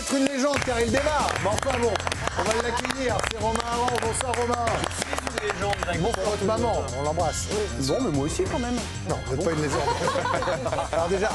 être une légende car il démarre. Mais enfin bon, on va l'accueillir. C'est Romain Aran. Bonsoir Romain. Je suis une légende. Bonsoir votre maman, on l'embrasse. Bon, mais moi aussi quand même. Non, vous n'êtes pas une légende. Alors déjà,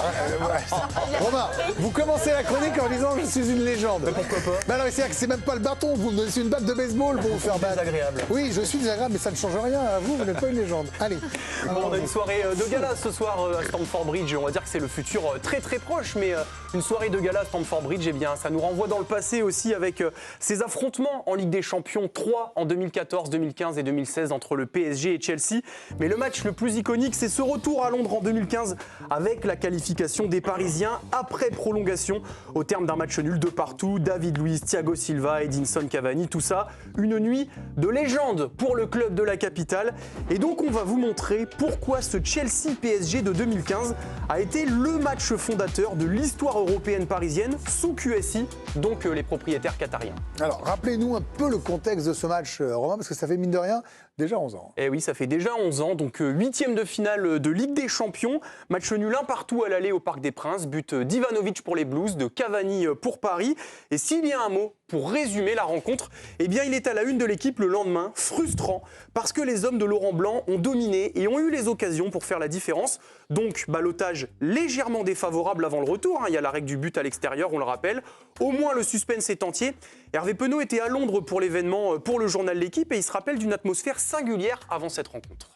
Romain, vous commencez la chronique en disant je suis une légende. Mais pourquoi pas? Bah non, c'est même pas le bâton, vous me donnez une batte de baseball pour vous faire battre. Désagréable. Oui, je suis désagréable, mais ça ne change rien à vous, vous n'êtes pas une légende. Allez. Bon, on a une soirée de gala ce soir à Stamford Bridge. On va dire que c'est le futur très très proche, mais une soirée de gala à Stamford Bridge, eh bien, ça nous renvoie dans le passé aussi avec ces affrontements en Ligue des Champions, 3 en 2014, 2015 et 2016 entre le PSG et Chelsea. Mais le match le plus iconique, c'est ce retour à Londres en 2015 avec la qualification des Parisiens après prolongation au terme d'un match nul de partout. David Luiz, Thiago Silva, Edinson Cavani, tout ça, une nuit de légende pour le club de la capitale. Et donc on va vous montrer pourquoi ce Chelsea-PSG de 2015 a été le match fondateur de l'histoire européenne parisienne sous QSI, donc les propriétaires qatariens. Alors, rappelez-nous un peu le contexte de ce match, Romain, parce que ça fait mine de rien déjà 11 ans. Eh oui, ça fait déjà 11 ans, donc 8e de finale de Ligue des Champions, match nul un partout à l'aller au Parc des Princes, but d'Ivanovic pour les Blues, de Cavani pour Paris. Et s'il y a un mot pour résumer la rencontre, eh bien il est à la une de l'équipe le lendemain, frustrant, parce que les hommes de Laurent Blanc ont dominé et ont eu les occasions pour faire la différence. Donc ballottage légèrement défavorable avant le retour, il y a la règle du but à l'extérieur, on le rappelle. Au moins le suspense est entier. Hervé Penaud était à Londres pour l'événement, pour le journal L'Équipe, et il se rappelle d'une atmosphère singulière avant cette rencontre.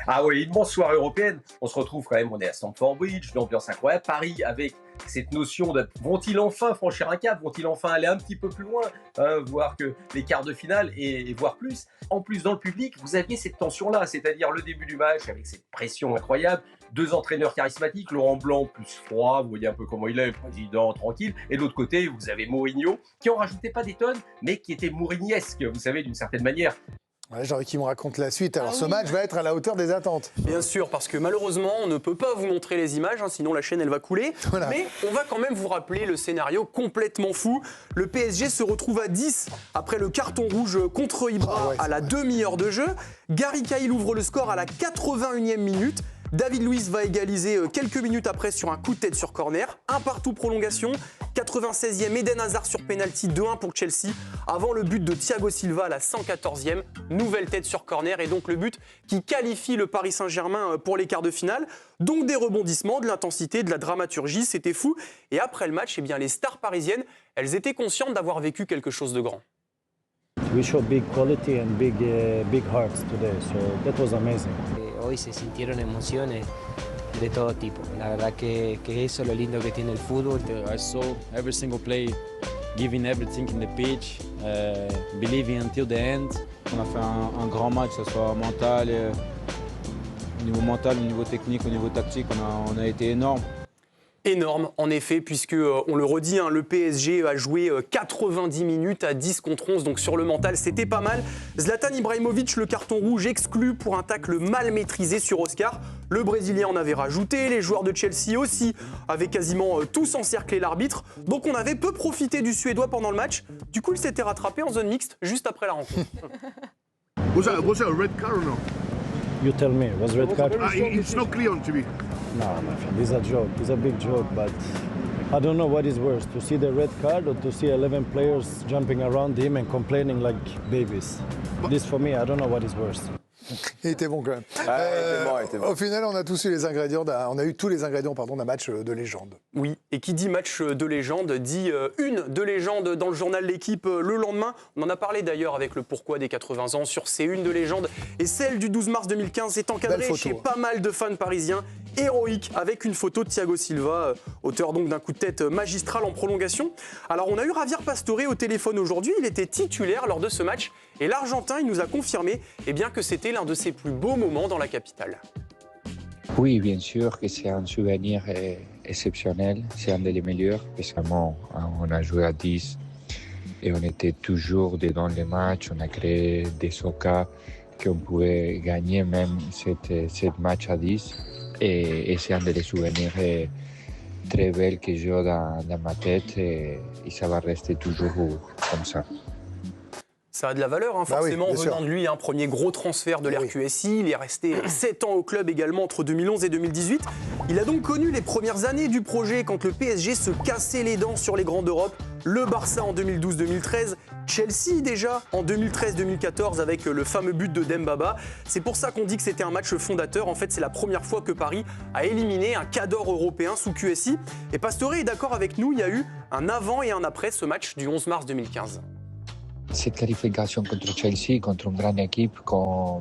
Ah oui, immense soirée européenne. On se retrouve quand même, on est à Stamford Bridge, l'ambiance incroyable. Paris avec cette notion de vont-ils enfin franchir un cap, vont-ils enfin aller un petit peu plus loin, voir que les quarts de finale et voire plus. En plus, dans le public, vous aviez cette tension-là, c'est-à-dire le début du match avec cette pression incroyable. Deux entraîneurs charismatiques, Laurent Blanc plus froid, vous voyez un peu comment il est, le président tranquille. Et de l'autre côté, vous avez Mourinho, qui en rajoutait pas des tonnes, mais qui était mourignesque, vous savez, d'une certaine manière. Ouais, j'ai envie qu'il me raconte la suite. Alors ce match va être à la hauteur des attentes. Bien sûr, parce que malheureusement, on ne peut pas vous montrer les images, sinon la chaîne elle va couler. Voilà. Mais on va quand même vous rappeler le scénario complètement fou. Le PSG se retrouve à 10 après le carton rouge contre Ibra à la demi-heure de jeu. Gary Cahill ouvre le score à la 81e minute. David Luiz va égaliser quelques minutes après sur un coup de tête sur corner. Un partout prolongation. 96e, Eden Hazard sur pénalty, 2-1 pour Chelsea. Avant le but de Thiago Silva à la 114e. Nouvelle tête sur corner et donc le but qui qualifie le Paris Saint-Germain pour les quarts de finale. Donc des rebondissements, de l'intensité, de la dramaturgie, c'était fou. Et après le match, eh bien, les stars parisiennes, elles étaient conscientes d'avoir vécu quelque chose de grand. We showed big quality and big hearts today, so that was amazing. Hoy se sintieron emociones de todo tipo. La verdad que eso es lo lindo que tiene el fútbol. I saw every single play giving everything in the pitch, believing until the end. On a fait un grand match, que ce soit mental, au niveau mental, au niveau technique, au niveau tactique, on a été énorme. Énorme, en effet, puisque, on le redit, le PSG a joué 90 minutes à 10 contre 11, donc sur le mental, c'était pas mal. Zlatan Ibrahimovic, le carton rouge exclu pour un tacle mal maîtrisé sur Oscar. Le Brésilien en avait rajouté, les joueurs de Chelsea aussi avaient quasiment tous encerclé l'arbitre. Donc on avait peu profité du Suédois pendant le match. Du coup, il s'était rattrapé en zone mixte juste après la rencontre. Was that a red card or no? You tell me, was red card? It's not clear on TV. No, my friend, it's a joke. It's a big joke, but I don't know what is worse, to see the red card or to see 11 players jumping around him and complaining like babies. This for me, I don't know what is worse. Il était bon quand même. il était bon. Au final, on a tous eu les ingrédients, on a eu tous les ingrédients d'un match de légende. Oui, et qui dit match de légende dit une de légende dans le journal L'Équipe le lendemain. On en a parlé d'ailleurs avec le pourquoi des 80 ans sur ces une de légende. Et celle du 12 mars 2015 est encadrée chez pas mal de fans parisiens. Héroïque, avec une photo de Thiago Silva, auteur donc d'un coup de tête magistral en prolongation. Alors on a eu Javier Pastore au téléphone aujourd'hui, il était titulaire lors de ce match. Et l'Argentin, il nous a confirmé que c'était l'un de ses plus beaux moments dans la capitale. Oui, bien sûr que c'est un souvenir exceptionnel, c'est un des meilleurs. Récemment, on a joué à 10 et on était toujours dedans les matchs, on a créé des occasions qu'on pouvait gagner même cette match à 10. Et c'est un des souvenirs très belles que j'ai dans ma tête et ça va rester toujours comme ça. Ça a de la valeur, hein, Bah oui, forcément, bien venant sûr. de lui, un premier gros transfert de l'RQSI. Il est resté 7 ans au club également entre 2011 et 2018. Il a donc connu les premières années du projet quand le PSG se cassait les dents sur les grands d'Europe. Le Barça en 2012-2013, Chelsea déjà en 2013-2014 avec le fameux but de Dembaba. C'est pour ça qu'on dit que c'était un match fondateur. En fait, c'est la première fois que Paris a éliminé un cadre européen sous QSI. Et Pastore est d'accord avec nous, il y a eu un avant et un après ce match du 11 mars 2015. Cette qualification contre Chelsea, contre une grande équipe, pour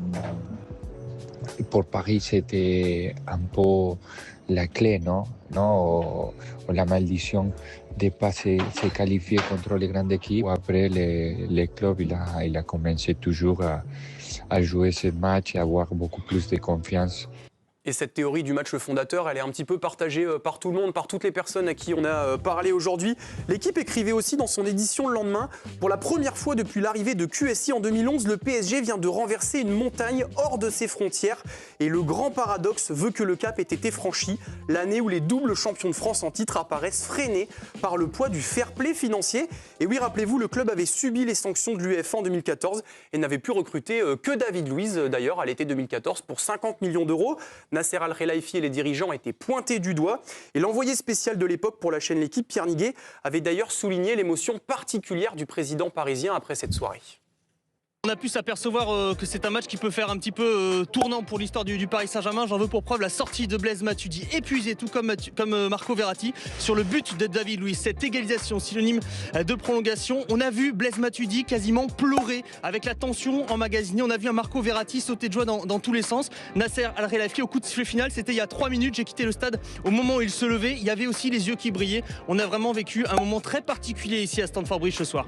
Paris, c'était un peu la clé, non, la malédiction de ne pas se qualifier contre les grandes équipes. Après, le club il a commencé toujours à jouer ce match et avoir beaucoup plus de confiance. Et cette théorie du match fondateur, elle est un petit peu partagée par tout le monde, par toutes les personnes à qui on a parlé aujourd'hui. L'équipe écrivait aussi dans son édition le lendemain, pour la première fois depuis l'arrivée de QSI en 2011, le PSG vient de renverser une montagne hors de ses frontières. Et le grand paradoxe veut que le cap ait été franchi, l'année où les doubles champions de France en titre apparaissent freinés par le poids du fair play financier. Et oui, rappelez-vous, le club avait subi les sanctions de l'UEFA en 2014 et n'avait pu recruter que David Luiz, d'ailleurs, à l'été 2014, pour 50 millions d'euros. Nasser Al-Khelaifi et les dirigeants étaient pointés du doigt. Et l'envoyé spécial de l'époque pour la chaîne L'Équipe, Pierre Niguet, avait d'ailleurs souligné l'émotion particulière du président parisien après cette soirée. On a pu s'apercevoir que c'est un match qui peut faire un petit peu tournant pour l'histoire du Paris Saint-Germain. J'en veux pour preuve la sortie de Blaise Matuidi, épuisé tout comme Marco Verratti, sur le but de David Luiz. Cette égalisation synonyme de prolongation. On a vu Blaise Matuidi quasiment pleurer avec la tension emmagasinée. On a vu un Marco Verratti sauter de joie dans tous les sens. Nasser Al-Khelaifi au coup de sifflet final, c'était il y a 3 minutes. J'ai quitté le stade au moment où il se levait. Il y avait aussi les yeux qui brillaient. On a vraiment vécu un moment très particulier ici à Stamford Bridge ce soir.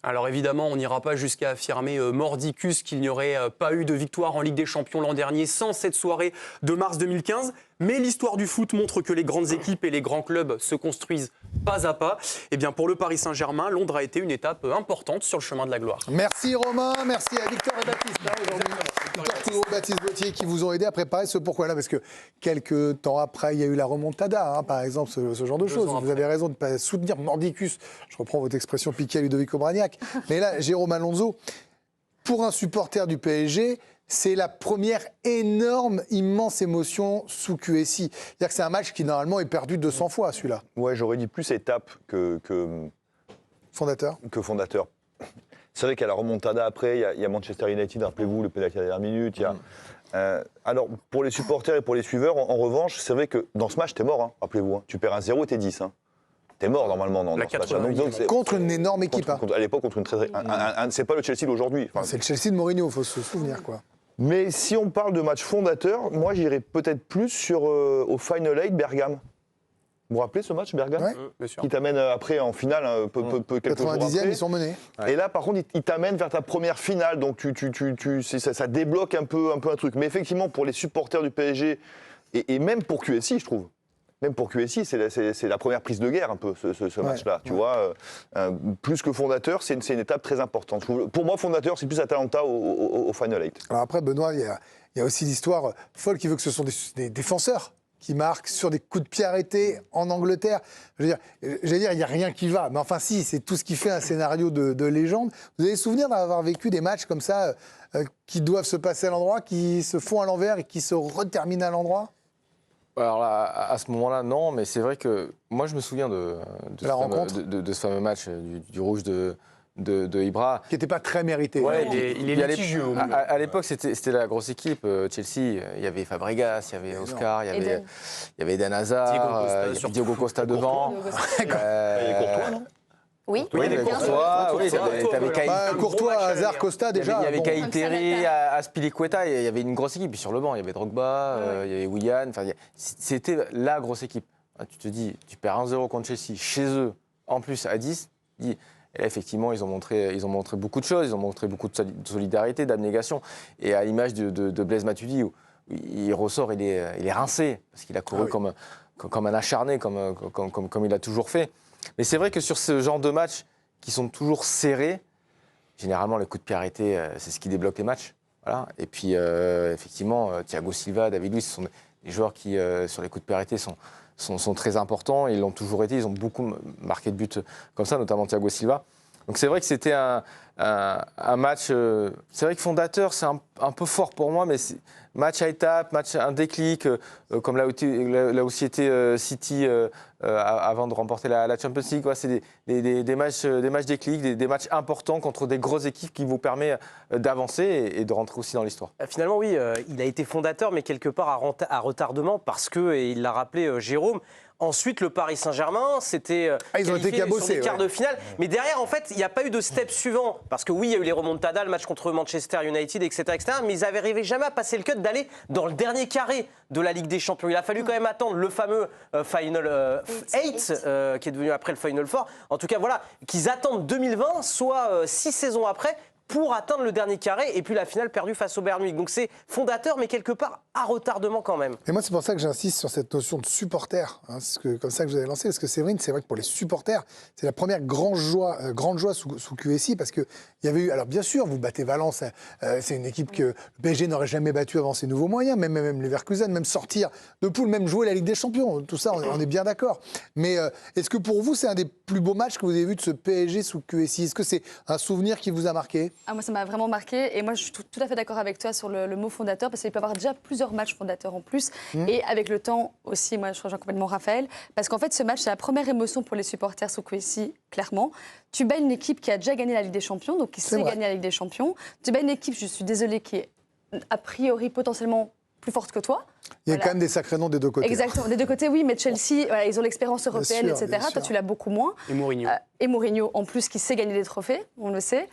Alors évidemment, on n'ira pas jusqu'à affirmer mordicus qu'il n'y aurait pas eu de victoire en Ligue des Champions l'an dernier sans cette soirée de mars 2015. Mais l'histoire du foot montre que les grandes équipes et les grands clubs se construisent pas à pas. Et bien pour le Paris Saint-Germain, Londres a été une étape importante sur le chemin de la gloire. Merci Romain, merci à Victor et Baptiste aujourd'hui. Victor Toulot, Baptiste Gauthier qui vous ont aidé à préparer ce pourquoi-là, parce que quelques temps après, il y a eu la remontada, par exemple, ce genre de choses. Vous avez raison de ne pas soutenir mordicus. Je reprends votre expression piquée à Ludovico Bragnac. Mais là, Jérôme Alonso, pour un supporter du PSG, c'est la première énorme, immense émotion sous QSI. C'est-à-dire que c'est un match qui, normalement, est perdu 200 fois, celui-là. Ouais, j'aurais dit plus étape que fondateur. C'est vrai qu'il y a la remontada après, il y a Manchester United, rappelez-vous, le pénalty à la dernière minute. Alors, pour les supporters et pour les suiveurs, en revanche, c'est vrai que dans ce match, t'es mort, rappelez-vous. Tu perds un 0 et t'es 10. T'es mort normalement dans ce match. Contre une énorme équipe. À l'époque, contre une très. C'est pas le Chelsea d'aujourd'hui. C'est le Chelsea de Mourinho, il faut se souvenir, quoi. Mais si on parle de match fondateur, moi j'irais peut-être plus sur au Final 8 Bergame. Vous vous rappelez ce match Bergame, bien sûr. Qui t'amène après en finale, quelques jours après. 90e, ils sont menés. Et là, par contre, il t'amène vers ta première finale, donc ça débloque un peu un truc. Mais effectivement, pour les supporters du PSG et même pour QSI, je trouve. Même pour QSI, c'est la première prise de guerre un peu, ce match-là. Tu vois, plus que fondateur, c'est une étape très importante. Pour moi, fondateur, c'est plus Atalanta au Final 8. Alors après, Benoît, il y a aussi l'histoire folle qui veut que ce sont des défenseurs qui marquent sur des coups de pied arrêtés en Angleterre. J'allais dire, il n'y a rien qui va. Mais enfin, si, c'est tout ce qui fait un scénario de légende. Vous avez souvenir d'avoir vécu des matchs comme ça qui doivent se passer à l'endroit, qui se font à l'envers et qui se reterminent à l'endroit ? Alors là, à ce moment-là, non, mais c'est vrai que moi, je me souviens de ce fameux match du rouge de Ibra. Qui n'était pas très mérité. Ouais, il est litigieux. À l'époque, c'était la grosse équipe. Chelsea, il y avait Fabregas, il y avait Oscar, il y avait Eden Hazard, Diogo Costa devant. Il y avait Courtois, non ? Oui, il y avait Courtois, Courtois, Hazard, Costa déjà. Il y avait Kaïteri, Aspilicueta, il y avait une grosse équipe. Puis sur le banc, il y avait Drogba, il y avait Willian. C'était la grosse équipe. Tu te dis, tu perds 1-0 contre Chelsea, chez eux, en plus à 10. Et là, effectivement, ils ont montré beaucoup de choses. Ils ont montré beaucoup de solidarité, d'abnégation. Et à l'image de Blaise Matuidi, où il ressort, il est rincé, parce qu'il a couru comme un acharné, comme il a toujours fait. Mais c'est vrai que sur ce genre de matchs qui sont toujours serrés, généralement, les coups de pied arrêtés, c'est ce qui débloque les matchs. Voilà. Et puis, effectivement, Thiago Silva, David Luiz, ce sont des joueurs qui, sur les coups de pied arrêtés, sont très importants. Ils l'ont toujours été. Ils ont beaucoup marqué de buts comme ça, notamment Thiago Silva. Donc c'est vrai que c'était un match, c'est vrai que fondateur, c'est un peu fort pour moi, mais match à étapes, un déclic, comme l'a aussi été City avant de remporter la Champions League. Ouais, c'est des matchs déclic, des matchs importants contre des grosses équipes qui vous permettent d'avancer et de rentrer aussi dans l'histoire. Finalement, oui, il a été fondateur, mais quelque part à retardement, parce que, et il l'a rappelé Jérôme, ensuite, le Paris Saint-Germain, c'était ils ont été cabossés, les quarts de finale. Mais derrière, en fait, il n'y a pas eu de step suivant. Parce que oui, il y a eu les remontadas, le match contre Manchester United, etc. mais ils n'arrivaient jamais à passer le cut d'aller dans le dernier carré de la Ligue des Champions. Il a fallu quand même attendre le fameux Final 8, qui est devenu après le Final 4. En tout cas, voilà, qu'ils attendent 2020, soit 6 saisons après, pour atteindre le dernier carré, et puis la finale perdue face au Bayern Munich. Donc c'est fondateur, mais quelque part à retardement quand même. Et moi, c'est pour ça que j'insiste sur cette notion de supporter. Hein, c'est comme ça que je vous avais lancé, parce que Séverine, c'est vrai que pour les supporters, c'est la première grande joie sous QSI, parce qu'il y avait eu... Alors bien sûr, vous battez Valence, c'est une équipe que le PSG n'aurait jamais battue avant ses nouveaux moyens, même Leverkusen, même sortir de poule, même jouer la Ligue des Champions, tout ça, on est bien d'accord. Mais est-ce que pour vous, c'est un des plus beaux matchs que vous avez vu de ce PSG sous QSI? Est-ce que c'est un souvenir qui vous a marqué? Moi, ça m'a vraiment marqué. Et moi, je suis tout à fait d'accord avec toi sur le mot fondateur, parce qu'il peut y avoir déjà plusieurs matchs fondateurs en plus. Et avec le temps aussi, moi, je rejoins complètement Raphaël. Parce qu'en fait, ce match, c'est la première émotion pour les supporters sous QSI, clairement. Tu bats une équipe qui a déjà gagné la Ligue des Champions, donc qui sait gagner la Ligue des Champions. Tu bats une équipe, je suis désolée, qui est a priori potentiellement plus forte que toi. Il y a quand même des sacrés noms des deux côtés. Exactement, des deux côtés, oui, mais Chelsea, voilà, ils ont l'expérience européenne, etc. Toi, tu l'as beaucoup moins. Et Mourinho. Et Mourinho, en plus, qui sait gagner des trophées, on le sait.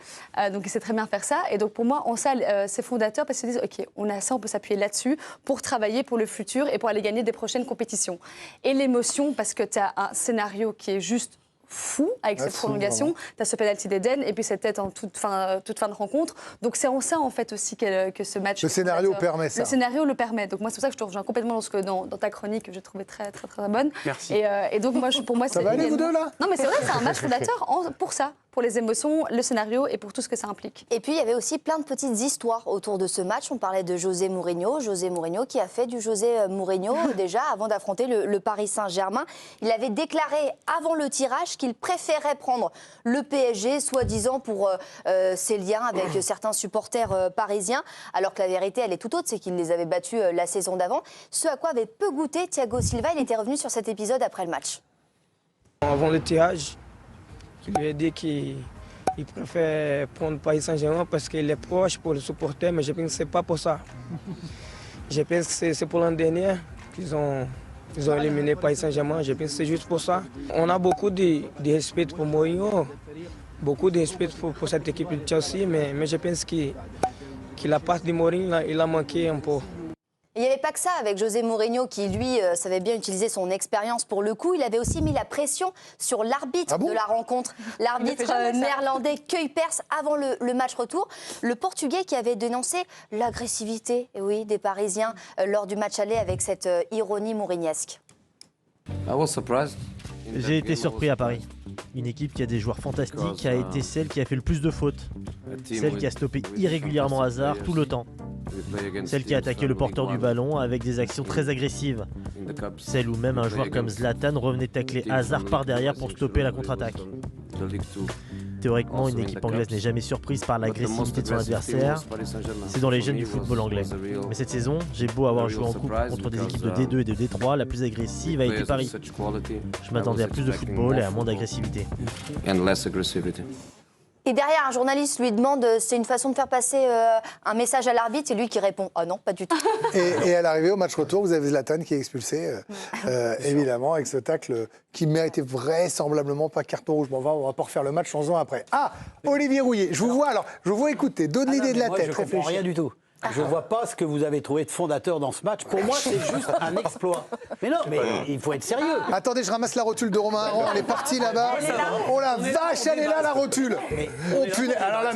Donc, il sait très bien faire ça. Et donc, pour moi, en ça, c'est fondateur parce qu'ils disent, OK, on a ça, on peut s'appuyer là-dessus pour travailler pour le futur et pour aller gagner des prochaines compétitions. Et l'émotion, parce que tu as un scénario qui est juste fou avec cette prolongation. Tu as ce penalty d'Eden et puis cette tête en toute fin de rencontre. Donc c'est en ça en fait aussi que ce match... Le scénario permet ça. Le scénario le permet. Donc moi c'est pour ça que je te rejoins complètement dans ta chronique que j'ai trouvé très bonne. Merci. Et donc moi, pour moi... Ça va aller vous deux là? Non mais c'est vrai, c'est un match fondateur pour ça. Pour les émotions, le scénario et pour tout ce que ça implique. Et puis, il y avait aussi plein de petites histoires autour de ce match. On parlait de José Mourinho qui a fait du José Mourinho déjà avant d'affronter le Paris Saint-Germain. Il avait déclaré avant le tirage qu'il préférait prendre le PSG, soi-disant pour ses liens avec certains supporters parisiens, alors que la vérité, elle est tout autre, c'est qu'il les avait battus la saison d'avant. Ce à quoi avait peu goûté Thiago Silva. Il était revenu sur cet épisode après le match. Avant le tirage, il lui a dit qu'il préfère prendre Paris Saint-Germain parce qu'il est proche pour le supporter, mais je pense que ce n'est pas pour ça. Je pense que c'est pour l'an dernier qu'ils ont éliminé Paris Saint-Germain. Je pense que c'est juste pour ça. On a beaucoup de respect pour Mourinho, beaucoup de respect pour cette équipe de Chelsea, mais je pense que la part de Mourinho, il a manqué un peu. Il n'y avait pas que ça avec José Mourinho qui, lui, savait bien utiliser son expérience pour le coup. Il avait aussi mis la pression sur l'arbitre de la rencontre. L'arbitre néerlandais Kuipers avant le match retour. Le Portugais qui avait dénoncé l'agressivité des Parisiens lors du match aller avec cette ironie mourignesque. J'ai été surpris à Paris. Une équipe qui a des joueurs fantastiques, qui a été celle qui a fait le plus de fautes. Celle qui a stoppé irrégulièrement Hazard tout le temps. Celle qui a attaqué le porteur du ballon avec des actions très agressives. Celle où même un joueur comme Zlatan revenait tacler Hazard par derrière pour stopper la contre-attaque. Théoriquement, une équipe anglaise n'est jamais surprise par l'agressivité de son adversaire. C'est dans les gènes du football anglais. Mais cette saison, j'ai beau avoir joué en coupe contre des équipes de D2 et de D3, la plus agressive a été Paris. Je m'attendais à plus de football et à moins d'agressivité. Et derrière, un journaliste lui demande, c'est une façon de faire passer un message à l'arbitre, c'est lui qui répond, ah non, pas du tout. Et à l'arrivée au match retour, vous avez Zlatan qui est expulsé, évidemment, avec ce tacle qui méritait vraisemblablement pas carton rouge. Bon, on va pas refaire le match 11 ans après. Ah, Olivier Rouillet, je vous vois écouter, donne l'idée de la tête. Je ne comprends rien du tout. Je ne vois pas ce que vous avez trouvé de fondateur dans ce match. Pour moi, c'est juste un exploit. Mais non, mais il faut être sérieux. Attendez, je ramasse la rotule de Romain Aron. Elle est partie là-bas. Oh la vache, elle est là, la rotule. Oh punaise. Alors là,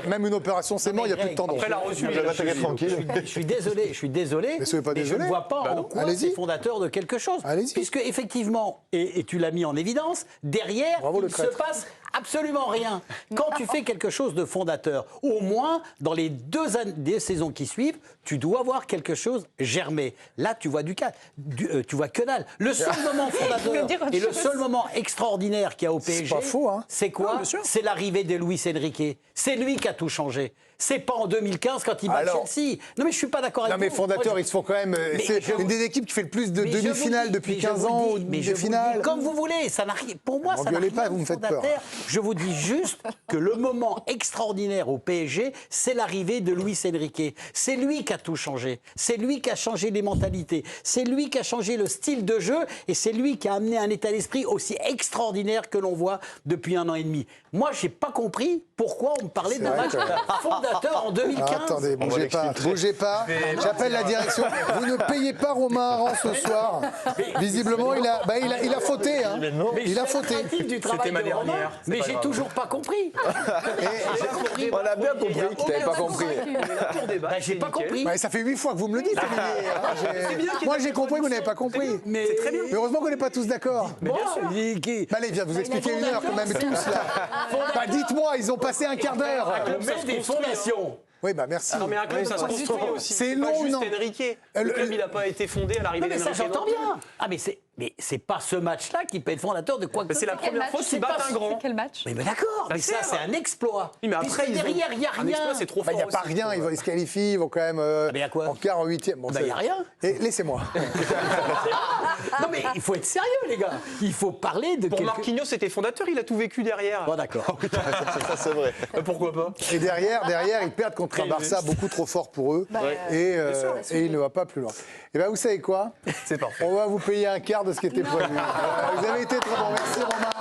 même une opération, c'est mort, il n'y a plus de tendon. Après la rotule, je suis désolé. Mais soyez pas désolé. Je ne vois pas en quoi c'est fondateur de quelque chose. Puisque effectivement, et tu l'as mis en évidence, derrière, il se passe Absolument rien. Quand tu fais quelque chose de fondateur, au moins, dans les des saisons qui suivent, tu dois voir quelque chose germer. Là, tu vois tu vois que dalle. Le seul moment fondateur et le seul moment extraordinaire qu'il y a au PSG, c'est pas faux, hein. C'est quoi? C'est l'arrivée de Luis Enrique. C'est lui qui a tout changé. C'est pas en 2015 quand il bat Chelsea. Non mais je suis pas d'accord avec vous. Non mais fondateurs, ils se font quand même... C'est une des équipes qui fait le plus de demi-finales depuis 15 ans ou des finales. Comme vous voulez, ça n'a rien... Pour moi, ça n'a rien pas, vous me faites peur. Je vous dis juste que le moment extraordinaire au PSG, c'est l'arrivée de Luis Enrique. C'est lui qui a tout changé. C'est lui qui a changé les mentalités. C'est lui qui a changé le style de jeu et c'est lui qui a amené un état d'esprit aussi extraordinaire que l'on voit depuis 1 an et demi. Moi, j'ai pas compris pourquoi on me parlait d'un match fondateur en 2015. Attendez, bougez pas. J'appelle la direction. Vous ne payez pas Romain Aran ce soir. Visiblement, il a fauté. Hein. Il a fauté. C'était ma dernière. Mais j'ai toujours pas compris. On a bien compris que tu n'avais pas compris. J'ai pas compris. Ça fait 8 fois que vous me le dites, Olivier. Moi, j'ai compris que vous n'avez pas compris. Mais c'est très bien. Mais heureusement qu'on n'est pas tous d'accord. Bien sûr. Allez, viens vous expliquer 1 heure quand même tous là. Dites-moi, ils ont passé un quart d'heure. On met des fondations. Oui, merci. Non, mais un club, ça se construit aussi. C'est pas long, juste non. Enrique. Le club, il n'a pas été fondé à l'arrivée d'Enrique. Mais ça, j'entends bien. Ah, mais c'est pas ce match-là qui peut être fondateur de quoi que ce soit. C'est la première fois qu'ils battent un grand. Quel match? Mais d'accord, mais ça, c'est un exploit. Oui, mais après, derrière, il n'y a rien. Un exploit, c'est trop fort. Il n'y a pas rien, ils se qualifient, ils vont quand même en quart, en huitième. Bon, il n'y a rien. Laissez-moi. Non, mais il faut être sérieux, les gars. Il faut parler de. Pour Marquinhos, c'était fondateur, il a tout vécu derrière. Bon, d'accord. Ça, c'est vrai. Pourquoi pas? Et derrière, ils perdent contre un Barça beaucoup trop fort pour eux. Et il ne va pas plus loin. Et bien, vous savez quoi? C'est parfait. On va vous payer un quart de ce qui était prévu. Vous avez été très bon. Merci, Romain.